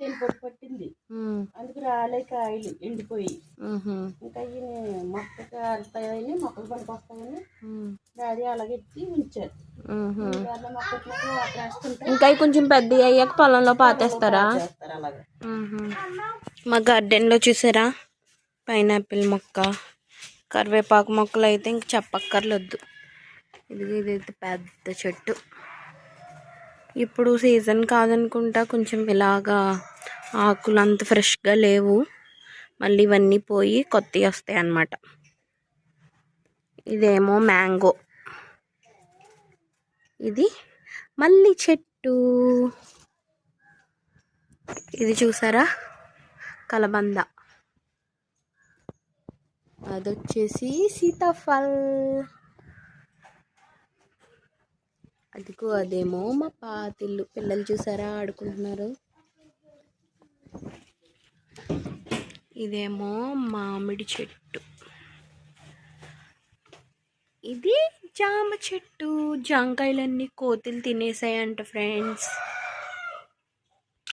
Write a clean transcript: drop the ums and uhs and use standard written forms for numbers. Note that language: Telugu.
ఏం పొట్టు పట్టింది, అందుకు రాలే కాయలు ఎండిపోయి. ఇంకా ఈ మొక్కకి వెళ్తాయని, మొక్కలు పనికి వస్తాయని డాడీ అలాగెత్తి ఉంచారు. ఇంకా కొంచెం పెద్ద అయ్యాక పొలంలో పాతేస్తారా? అలాగే మా గార్డెన్లో చూసారా పైనాపిల్ మొక్క, కరివేపాకు మొక్కలు అయితే ఇంక చెప్పక్కర్లేదు. ఇదైతే పెద్ద చెట్టు. ఇప్పుడు సీజన్ కాదనుకుంటా, కొంచెం ఇలాగా ఆకులు అంత ఫ్రెష్గా లేవు. మళ్ళీ ఇవన్నీ పోయి కొత్తవి వస్తాయి అన్నమాట. ఇదేమో మ్యాంగో, ఇది మల్లి చెట్టు, ఇది చూసారా కలబంద, అదొచ్చేసి సీతాఫల్, అదిగో అదేమో మా పాతిల్లు. పిల్లలు చూసారా ఆడుకుంటున్నారు. ఇదేమో మామిడి చెట్టు, ఇది జామ చెట్టు. జాంకాయలన్నీ కోతులు తినేసాయంట ఫ్రెండ్స్.